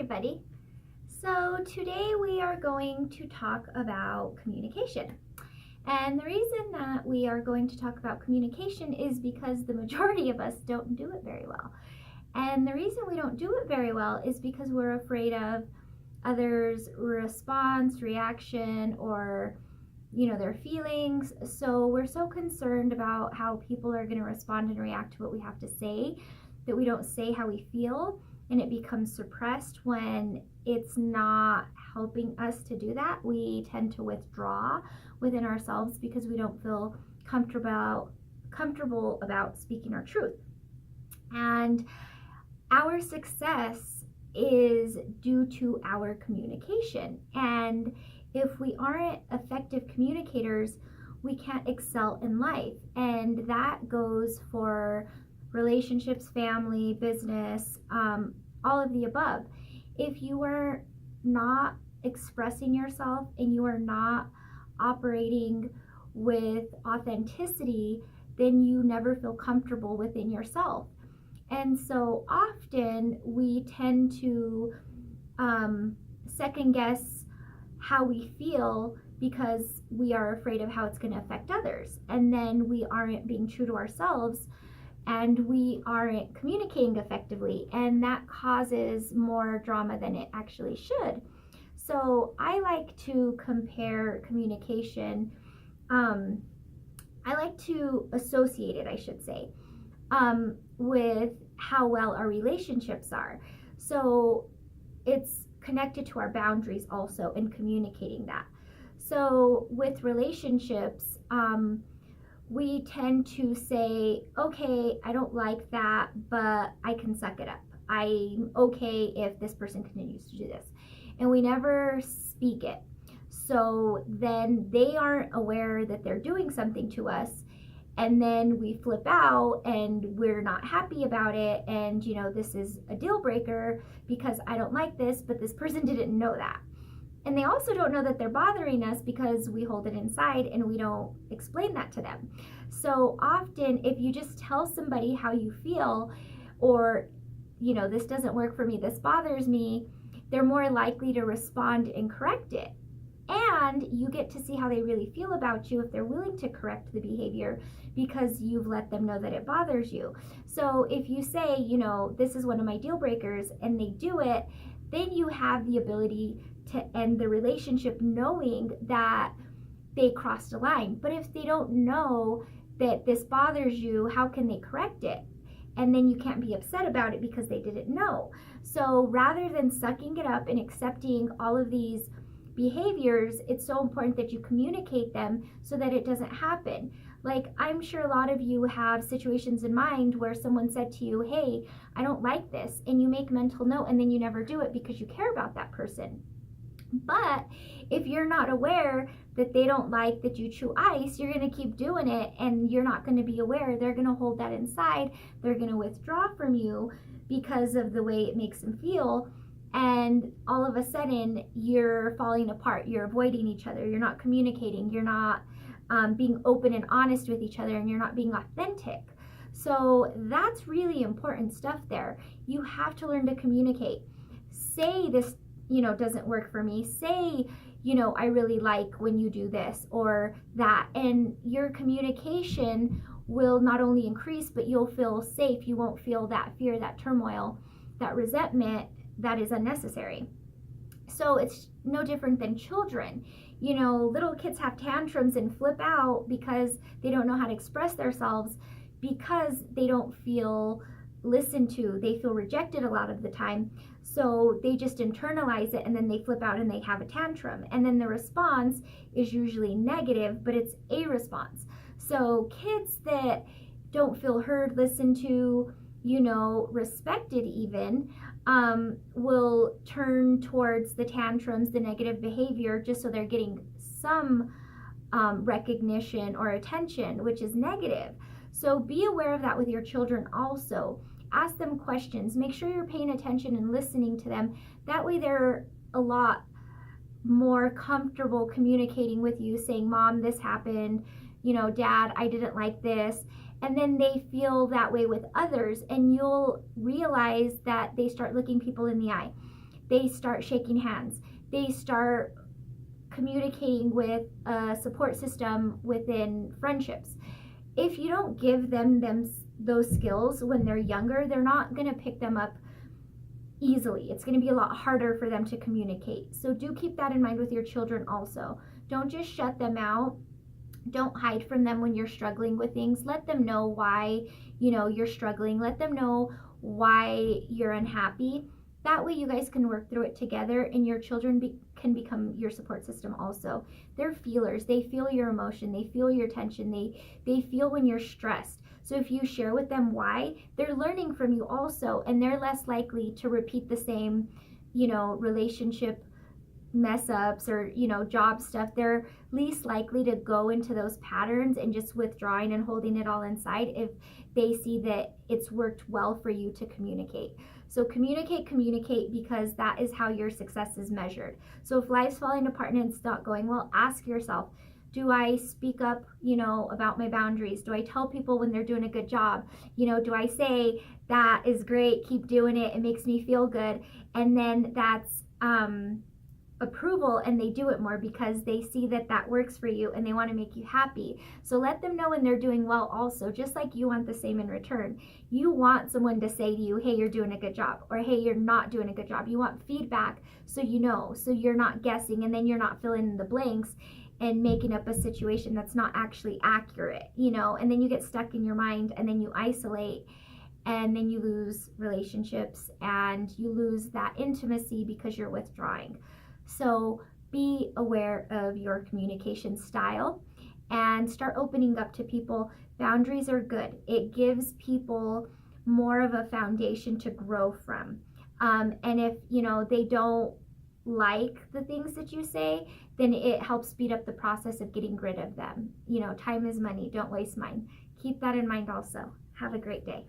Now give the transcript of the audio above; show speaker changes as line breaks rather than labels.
everybody. So today we are going to talk about communication. And the reason that we are going to talk about communication is because the majority of us don't do it very well. And the reason we don't do it very well is because we're afraid of others' response, reaction, or their feelings. So we're so concerned about how people are going to respond and react to what we have to say that we don't say how we feel, and it becomes suppressed. When it's not helping us to do that, we tend to withdraw within ourselves because we don't feel comfortable about speaking our truth. And our success is due to our communication. And if we aren't effective communicators, we can't excel in life. And that goes for relationships, family, business, all of the above. If you are not expressing yourself and you are not operating with authenticity, then you never feel comfortable within yourself. And so often we tend to second guess how we feel because we are afraid of how it's going to affect others. And then we aren't being true to ourselves and we aren't communicating effectively. And that causes more drama than it actually should. So I like to compare communication. I like to associate it, I should say, with how well our relationships are. So it's connected to our boundaries also in communicating that. So with relationships, we tend to say, okay, I don't like that, but I can suck it up. I'm okay if this person continues to do this. And we never speak it. So then they aren't aware that they're doing something to us. And then we flip out and we're not happy about it. And, this is a deal breaker because I don't like this, but this person didn't know that. And they also don't know that they're bothering us because we hold it inside and we don't explain that to them. So often, if you just tell somebody how you feel, or, this doesn't work for me, this bothers me, they're more likely to respond and correct it. And you get to see how they really feel about you if they're willing to correct the behavior because you've let them know that it bothers you. So if you say, this is one of my deal breakers, and they do it, then you have the ability to end the relationship knowing that they crossed a line. But if they don't know that this bothers you, how can they correct it? And then you can't be upset about it because they didn't know. So rather than sucking it up and accepting all of these behaviors, it's so important that you communicate them so that it doesn't happen. Like, I'm sure a lot of you have situations in mind where someone said to you, hey, I don't like this, and you make mental note and then you never do it because you care about that person. But if you're not aware that they don't like that you chew ice, you're going to keep doing it and you're not going to be aware. They're going to hold that inside. They're going to withdraw from you because of the way it makes them feel. And all of a sudden, you're falling apart. You're avoiding each other. You're not communicating. You're not being open and honest with each other, and you're not being authentic. So that's really important stuff there. You have to learn to communicate. Say this, doesn't work for me. Say, I really like when you do this or that. And your communication will not only increase, but you'll feel safe. You won't feel that fear, that turmoil, that resentment that is unnecessary. So it's no different than children. Little kids have tantrums and flip out because they don't know how to express themselves because they don't feel listened to. They feel rejected a lot of the time. So they just internalize it and then they flip out and they have a tantrum. And then the response is usually negative, but it's a response. So kids that don't feel heard, listened to, respected even, will turn towards the tantrums, the negative behavior, just so they're getting some recognition or attention, which is negative. So be aware of that with your children also. Ask them questions. Make sure you're paying attention and listening to them. That way they're a lot more comfortable communicating with you, saying, Mom, this happened, Dad, I didn't like this. And then they feel that way with others, and you'll realize that they start looking people in the eye. they start shaking hands, they start communicating with a support system within friendships. If you don't give them those skills when they're younger, they're not going to pick them up easily. It's going to be a lot harder for them to communicate. So do keep that in mind with your children also. Don't just shut them out. Don't hide from them when you're struggling with things. Let them know why, you're struggling. Let them know why you're unhappy. That way you guys can work through it together, and your children can become your support system also. They're feelers. They feel your emotion. They feel your tension. They feel when you're stressed. So if you share with them why, they're learning from you also, and they're less likely to repeat the same, relationship mess ups or, job stuff. They're least likely to go into those patterns and just withdrawing and holding it all inside if they see that it's worked well for you to communicate. So communicate, because that is how your success is measured. So if life's falling apart and it's not going well, ask yourself, do I speak up, about my boundaries? Do I tell people when they're doing a good job? Do I say, that is great, keep doing it, it makes me feel good? And then that's approval, and they do it more because they see that works for you and they want to make you happy. So let them know when they're doing well also, just like you want the same in return. You want someone to say to you, hey, you're doing a good job, or hey, you're not doing a good job. You want feedback so so you're not guessing, and then you're not filling in the blanks and making up a situation that's not actually accurate, and then you get stuck in your mind, and then you isolate, and then you lose relationships and you lose that intimacy because you're withdrawing. So be aware of your communication style and start opening up to people. Boundaries are good. It gives people more of a foundation to grow from. And if, they don't like the things that you say, then it helps speed up the process of getting rid of them. Time is money. Don't waste mine. Keep that in mind also. Have a great day.